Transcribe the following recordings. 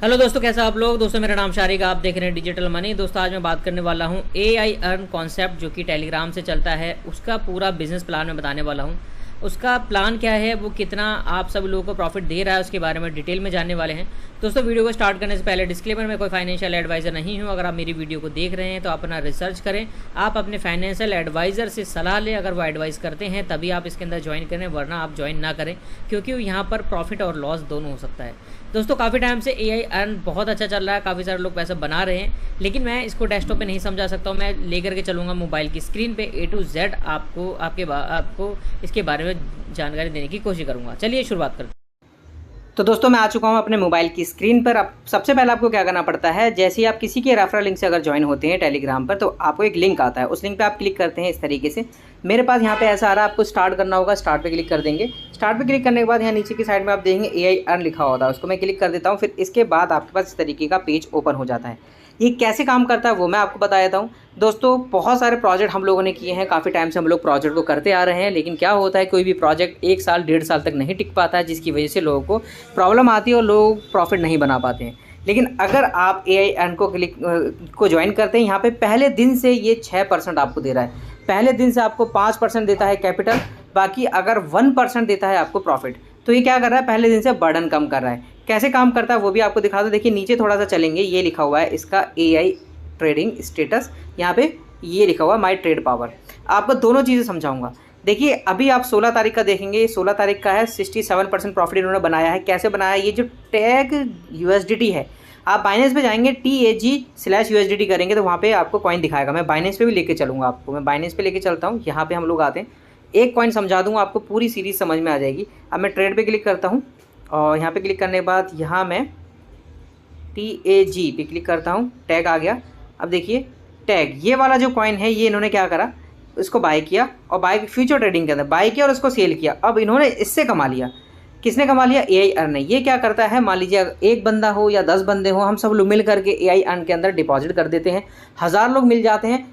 Hello दोस्तों, कैसा आप लोग। दोस्तों मेरा नाम शारिक, आप देख रहे हैं डिजिटल मनी। दोस्तों आज मैं बात करने वाला हूं AI अर्न कॉन्सेप्ट जो कि टेलीग्राम से चलता है, उसका पूरा बिजनेस प्लान मैं बताने वाला हूं। उसका प्लान क्या है, वो कितना आप सब लोगों को प्रॉफिट दे रहा है, उसके बारे में डिटेल में जानने वाले हैं। दोस्तों वीडियो को स्टार्ट करने से पहले डिस्क्लेमर, मैं कोई फाइनेंशियल एडवाइज़र नहीं हूं। अगर आप मेरी वीडियो को देख रहे हैं तो अपना रिसर्च करें, आप अपने फाइनेंशियल एडवाइज़र से सलाह लें। अगर वो एडवाइस करते हैं तभी आप इसके अंदर ज्वाइन करें, वरना आप ज्वाइन ना करें, क्योंकि यहाँ पर प्रॉफिट और लॉस दोनों हो सकता है। दोस्तों काफ़ी टाइम से AI अर्न बहुत अच्छा चल रहा है, काफ़ी सारे लोग पैसा बना रहे हैं, लेकिन मैं इसको डेस्कटॉप पे नहीं समझा सकता हूँ। मैं लेकर के चलूँगा मोबाइल की स्क्रीन पे, A to Z आपको इसके बारे में जानकारी देने की कोशिश करूँगा। चलिए शुरुआत करते हैं। तो दोस्तों मैं आ चुका हूँ अपने मोबाइल की स्क्रीन पर। अब सबसे पहले आपको क्या करना पड़ता है, जैसे ही आप किसी के रेफरल लिंक से अगर ज्वाइन होते हैं टेलीग्राम पर, तो आपको एक लिंक आता है, उस लिंक पे आप क्लिक करते हैं इस तरीके से। मेरे पास यहाँ पे ऐसा आ रहा है, आपको स्टार्ट करना होगा, स्टार्ट पे क्लिक कर देंगे। स्टार्ट पे क्लिक करने के बाद यहाँ नीचे की साइड में आप देखेंगे AI अर्न लिखा होता है, उसको मैं क्लिक कर देता हूँ। फिर इसके बाद आपके पास इस तरीके का पेज ओपन हो जाता है। ये कैसे काम करता है वो मैं आपको बता देता हूँ। दोस्तों बहुत सारे प्रोजेक्ट हम लोगों ने किए हैं, काफ़ी टाइम से हम लोग प्रोजेक्ट को करते आ रहे हैं, लेकिन क्या होता है कोई भी प्रोजेक्ट 1 साल 1.5 साल तक नहीं टिक पाता है, जिसकी वजह से लोगों को प्रॉब्लम आती है और लोग प्रॉफिट नहीं बना पाते हैं। लेकिन अगर आप AI अर्न को ज्वाइन करते हैं, यहाँ पे पहले दिन से ये 6% आपको दे रहा है। पहले दिन से आपको 5% देता है कैपिटल, बाकी अगर 1% देता है आपको प्रॉफिट। तो ये क्या कर रहा है, पहले दिन से बर्डन कम कर रहा है। कैसे काम करता है वो भी आपको दिखा दो। देखिए नीचे थोड़ा सा चलेंगे, ये लिखा हुआ है इसका AI ट्रेडिंग स्टेटस, यहाँ पे ये लिखा हुआ माई ट्रेड पावर। आपको दोनों चीज़ें समझाऊंगा। देखिए अभी आप 16 तारीख का देखेंगे, 16 तारीख का है, 67% प्रॉफिट इन्होंने बनाया है। कैसे बनाया, ये जो टैग USDT है, आप बाइनेंस पे जाएंगे, TAG/USDT करेंगे तो वहाँ पे आपको कॉइन दिखाएगा। मैं बाइनेंस पे भी लेके चलूँगा आपको, मैं बाइनेंस पे लेके चलता हूँ। यहाँ पे हम लोग आते हैं, एक कॉइन समझा दूँगा आपको, पूरी सीरीज समझ में आ जाएगी। अब मैं ट्रेड पे क्लिक करता हूँ और यहाँ पे क्लिक करने के बाद यहाँ मैं TAG पे क्लिक करता हूँ, टैग आ गया। अब देखिए टैग, ये वाला जो कॉइन है, ये इन्होंने क्या करा, इसको बाय किया और बाय फ्यूचर ट्रेडिंग के अंदर बाय किया और उसको सेल किया। अब इन्होंने इससे कमा लिया। किसने कमा लिया, AI अर्न ने। ये क्या करता है, मान लीजिए एक बंदा हो या 10 बंदे हो, हम सब लोग मिल करके AI अर्न के अंदर डिपॉजिट कर देते हैं। 1000 लोग मिल जाते हैं,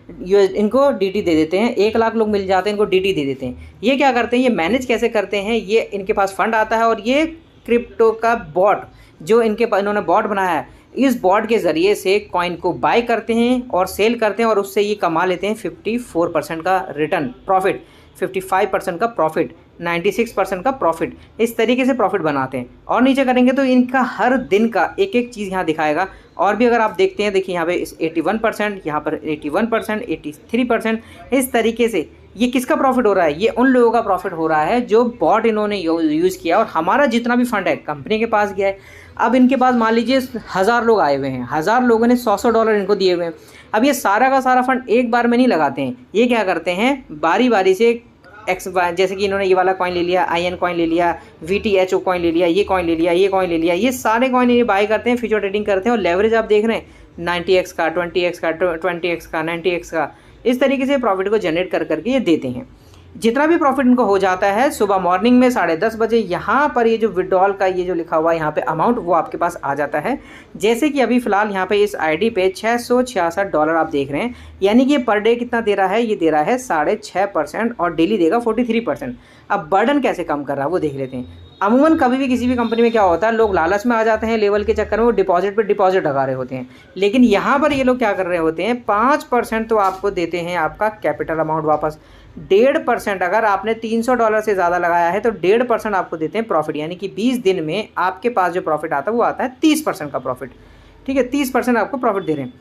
इनको DT दे देते हैं। 1 लाख लोग मिल जाते हैं, इनको DT दे देते हैं। ये क्या करते हैं, ये मैनेज कैसे करते हैं, ये इनके पास फंड आता है और ये क्रिप्टो का बॉट जो इन्होंने बॉट बनाया है, इस बॉट के ज़रिए से कॉइन को बाय करते हैं और सेल करते हैं और उससे ये कमा लेते हैं 54% का रिटर्न प्रॉफिट, 55% का प्रॉफिट, 96% का प्रॉफिट। इस तरीके से प्रॉफिट बनाते हैं। और नीचे करेंगे तो इनका हर दिन का एक एक चीज़ यहाँ दिखाएगा। और भी अगर आप देखते हैं, देखिए यहाँ पे 81%, यहाँ पर 81%, 83%, इस तरीके से ये किसका प्रॉफिट हो रहा है, ये उन लोगों का प्रॉफिट हो रहा है जो बॉट इन्होंने यूज़ किया। और हमारा जितना भी फंड है कंपनी के पास गया है। अब इनके पास मान लीजिए 1000 लोग आए हुए हैं, 1000 लोगों ने $100 इनको दिए हुए हैं। अब ये सारा का सारा फंड एक बार में नहीं लगाते हैं, ये क्या करते हैं, बारी बारी से जैसे कि इन्होंने ये वाला कॉइन ले लिया, IN कॉइन ले लिया, VTHO कॉइन ले लिया, ये कॉइन ले लिया, ये कॉइन ले लिया, ये सारे कॉइन ये बाय करते हैं, फ्यूचर ट्रेडिंग करते हैं। और लेवरेज आप देख रहे हैं 90x का, 20x का, 20x का, 90x का, इस तरीके से प्रॉफिट को जनरेट कर करके ये देते हैं। जितना भी प्रॉफिट इनको हो जाता है, सुबह मॉर्निंग में 10:30 बजे यहाँ पर ये जो विड्रॉल का ये जो लिखा हुआ है यहाँ पे अमाउंट, वो आपके पास आ जाता है। जैसे कि अभी फ़िलहाल यहाँ पे इस ID पे $666 आप देख रहे हैं, यानी कि ये पर डे कितना दे रहा है, ये दे रहा है 6.5% और डेली देगा 43%। अब बर्डन कैसे कम कर रहा है वो देख लेते हैं। अमूमन कभी भी किसी भी कंपनी में क्या होता है, लोग लालच में आ जाते हैं, लेवल के चक्कर में वो डिपॉजिट पे डिपॉजिट लगा रहे होते हैं। लेकिन यहाँ पर ये लोग क्या कर रहे होते हैं, 5% तो आपको देते हैं आपका कैपिटल अमाउंट वापस। 1.5% अगर आपने $300 से ज़्यादा लगाया है तो 1.5% आपको देते हैं प्रॉफिट, यानी कि 20 दिन में आपके पास जो प्रॉफिट आता है वो आता है 30% का प्रॉफिट। ठीक है, 30% आपको प्रॉफिट दे रहे हैं।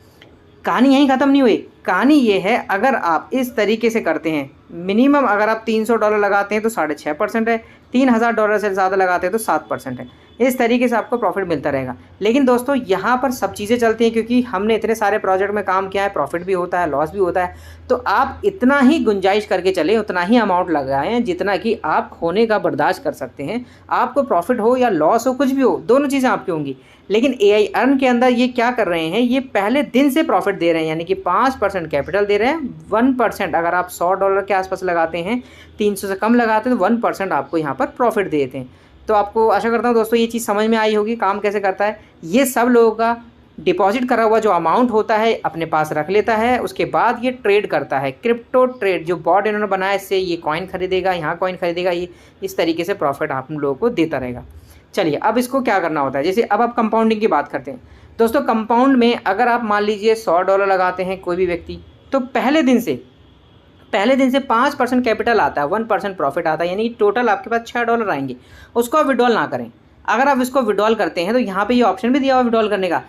कहानी यहीं ख़त्म नहीं हुई। कहानी ये है, अगर आप इस तरीके से करते हैं, मिनिमम अगर आप $300 लगाते हैं तो 6.5% है, $3000 से ज़्यादा लगाते हैं तो 7% है। इस तरीके से आपको प्रॉफिट मिलता रहेगा। लेकिन दोस्तों यहाँ पर सब चीज़ें चलती हैं, क्योंकि हमने इतने सारे प्रोजेक्ट में काम किया है, प्रॉफिट भी होता है, लॉस भी होता है। तो आप इतना ही गुंजाइश करके चलें, उतना ही अमाउंट लगाएं जितना कि आप खोने का बर्दाश्त कर सकते हैं। आपको प्रॉफिट हो या लॉस हो, कुछ भी हो, दोनों चीज़ें आपकी होंगी। लेकिन AI अर्न के अंदर ये क्या कर रहे हैं, ये पहले दिन से प्रॉफिट दे रहे हैं, यानी कि 5% कैपिटल दे रहे हैं। 1% अगर आप $100 के आसपास लगाते हैं, 300 से कम लगाते हैं तो 1% आपको यहाँ पर प्रॉफिट देते हैं। तो आपको आशा करता हूँ दोस्तों ये चीज़ समझ में आई होगी, काम कैसे करता है। ये सब लोगों का डिपॉजिट करा हुआ जो अमाउंट होता है अपने पास रख लेता है, उसके बाद ये ट्रेड करता है। क्रिप्टो ट्रेड जो बॉट इन्होंने बनाया, इससे ये कॉइन खरीदेगा, यहाँ कॉइन खरीदेगा, ये इस तरीके से प्रॉफिट आप लोगों को देता रहेगा। चलिए अब इसको क्या करना होता है, जैसे अब आप कंपाउंडिंग की बात करते हैं दोस्तों। कंपाउंड में अगर आप मान लीजिए $100 लगाते हैं कोई भी व्यक्ति, तो पहले दिन से 5% कैपिटल आता है, 1% प्रॉफिट आता है, यानी टोटल आपके पास $6 आएंगे। उसको आप विड्रॉल ना करें। अगर आप इसको विड्रॉल करते हैं तो यहाँ पे ये ऑप्शन भी दिया हुआ विड्रॉल करने का,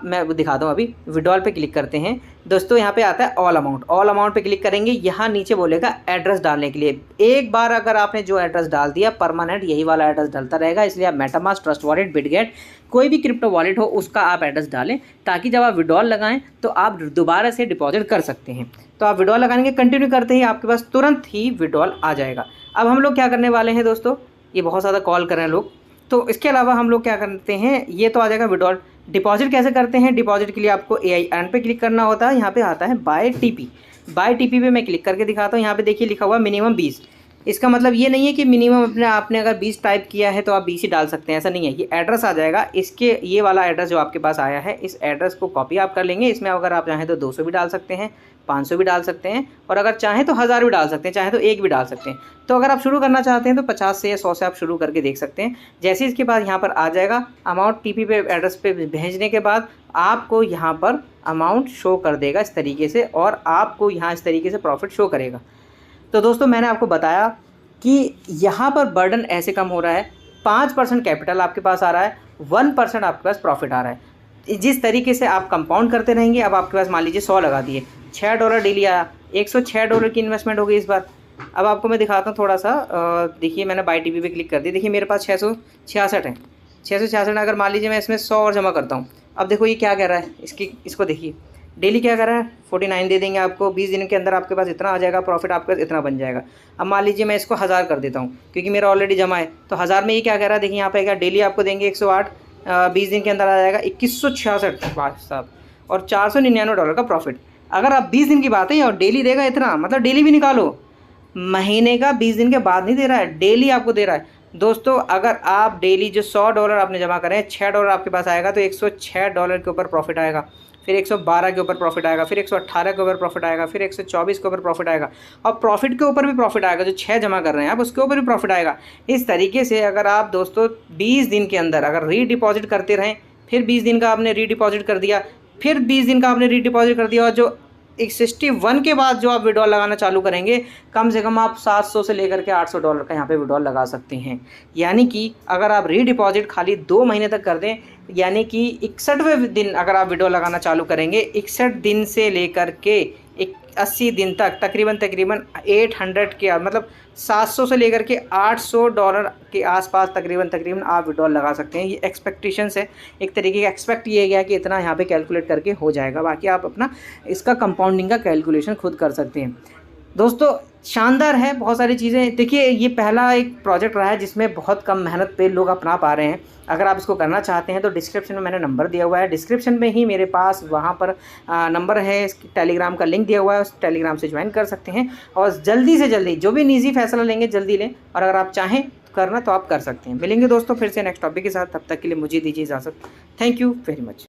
मैं दिखाता हूँ। अभी विड्रॉल पे क्लिक करते हैं दोस्तों, यहाँ पे आता है ऑल अमाउंट पे क्लिक करेंगे। यहाँ नीचे बोलेगा एड्रेस डालने के लिए। एक बार अगर आपने जो एड्रेस डाल दिया परमानेंट यही वाला एड्रेस डलता रहेगा, इसलिए आप मेटामास्क, ट्रस्ट वॉलेट, बिटगेट कोई भी क्रिप्टो वॉलेट हो उसका आप एड्रेस डालें, ताकि जब आप विड्रॉल लगाएं तो आप दोबारा से डिपॉजिट कर सकते हैं। तो आप विड्रॉल लगाने के कंटिन्यू करते ही आपके पास तुरंत ही विड्रॉल आ जाएगा। अब हम लोग क्या करने वाले हैं दोस्तों, ये बहुत ज़्यादा कॉल कर रहे हैं लोग, तो इसके अलावा हम लोग क्या करते हैं, ये तो आ जाएगा विड्रॉल। डिपॉजिट कैसे करते हैं, डिपॉजिट के लिए आपको AI अर्न पे क्लिक करना होता है। यहाँ पे आता है बाय टीपी पे मैं क्लिक करके दिखाता हूँ। यहाँ पे देखिए लिखा हुआ मिनिमम 20। इसका मतलब ये नहीं है कि मिनिमम आपने अगर 20 टाइप किया है तो आप 20 ही डाल सकते हैं, ऐसा नहीं है। ये एड्रेस आ जाएगा, इसके ये वाला एड्रेस जो आपके पास आया है, इस एड्रेस को कॉपी आप कर लेंगे। इसमें अगर आप चाहें तो 200 भी डाल सकते हैं, 500 भी डाल सकते हैं, और अगर चाहें तो 1000 भी डाल सकते हैं, चाहे तो 1 भी डाल सकते हैं। तो अगर आप शुरू करना चाहते हैं तो 50 से या 100 से आप शुरू करके देख सकते हैं। जैसे इसके बाद यहाँ पर आ जाएगा अमाउंट, टीपी पे एड्रेस पे भेजने के बाद आपको यहाँ पर अमाउंट शो कर देगा इस तरीके से, और आपको यहाँ इस तरीके से प्रॉफिट शो करेगा। तो दोस्तों मैंने आपको बताया कि यहाँ पर बर्डन ऐसे कम हो रहा है, 5% कैपिटल आपके पास आ रहा है, 1% आपके पास प्रॉफिट आ रहा है। जिस तरीके से आप कंपाउंड करते रहेंगे, अब आपके पास मान लीजिए 100 लगा दिए, $6 डेली आया, $106 की इन्वेस्टमेंट हो गई इस बार। अब आपको मैं दिखाता हूँ थोड़ा सा, देखिए मैंने बाय टीपी पे क्लिक कर दी, देखिए मेरे पास 666 है। 666 अगर मान लीजिए मैं इसमें 100 और जमा करता हूँ, अब देखो ये क्या कह रहा है, इसको देखिए डेली क्या कर रहा है, 49 दे देंगे आपको। 20 दिन के अंदर आपके पास इतना आ जाएगा, प्रॉफिट आपके पास इतना बन जाएगा। अब मान लीजिए मैं इसको 1000 कर देता हूँ, क्योंकि मेरा ऑलरेडी जमा है, तो 1000 में ये क्या कह रहा है, देखिए यहाँ पे क्या डेली आपको देंगे 108, 20 दिन के अंदर आ जाएगा 2166 साहब, और $499 का प्रॉफिट। अगर आप 20 दिन की बात है और डेली देगा इतना, मतलब डेली भी निकालो, महीने का 20 दिन के बाद नहीं दे रहा है, डेली आपको दे रहा है। दोस्तों अगर आप डेली जो $100 आपने जमा करें, $6 आपके पास आएगा, तो $106 के ऊपर प्रॉफिट आएगा, फिर 112 के ऊपर प्रॉफिट आएगा, फिर 118 के ऊपर प्रॉफिट आएगा, फिर 124 के ऊपर प्रॉफिट आएगा, और प्रॉफिट के ऊपर भी प्रॉफिट आएगा, जो 6 जमा कर रहे हैं आप उसके ऊपर भी प्रॉफिट आएगा। इस तरीके से अगर आप दोस्तों 20 दिन के अंदर अगर रीडिपॉजिट करते रहें, फिर 20 दिन का आपने रीडिपॉजिट कर दिया, फिर 20 दिन का आपने रीडिपॉजिट कर दिया, और जो 61 के बाद जो आप विड्रॉल लगाना चालू करेंगे, कम से कम आप 700 से लेकर के $800 का यहाँ पे विड्रॉल लगा सकते हैं। यानी कि अगर आप रीडिपॉजिट खाली 2 महीने तक कर दें, यानी कि 61वें दिन अगर आप विड्रॉल लगाना चालू करेंगे, 61 दिन से लेकर के 80 दिन तक तकरीबन 800 के, मतलब 700 से लेकर के $800 के आसपास तकरीबन आप विड्रॉल लगा सकते हैं। ये एक्सपेक्टेशंस है, एक तरीके का एक्सपेक्ट किया गया कि इतना यहाँ पे कैलकुलेट करके हो जाएगा, बाकी आप अपना इसका कंपाउंडिंग का कैलकुलेशन खुद कर सकते हैं। दोस्तों शानदार है, बहुत सारी चीज़ें। देखिए ये पहला एक प्रोजेक्ट रहा है जिसमें बहुत कम मेहनत पे लोग अपना पा रहे हैं। अगर आप इसको करना चाहते हैं तो डिस्क्रिप्शन में मैंने नंबर दिया हुआ है, डिस्क्रिप्शन में ही मेरे पास वहाँ पर नंबर है, इसकी टेलीग्राम का लिंक दिया हुआ है, उस टेलीग्राम से ज्वाइन कर सकते हैं, और जल्दी से जल्दी जो भी निजी फैसला लेंगे जल्दी लें, और अगर आप चाहें करना तो आप कर सकते हैं। मिलेंगे दोस्तों फिर से नेक्स्ट टॉपिक के साथ, तब तक के लिए मुझे दीजिए इजाज़त। Thank you very much.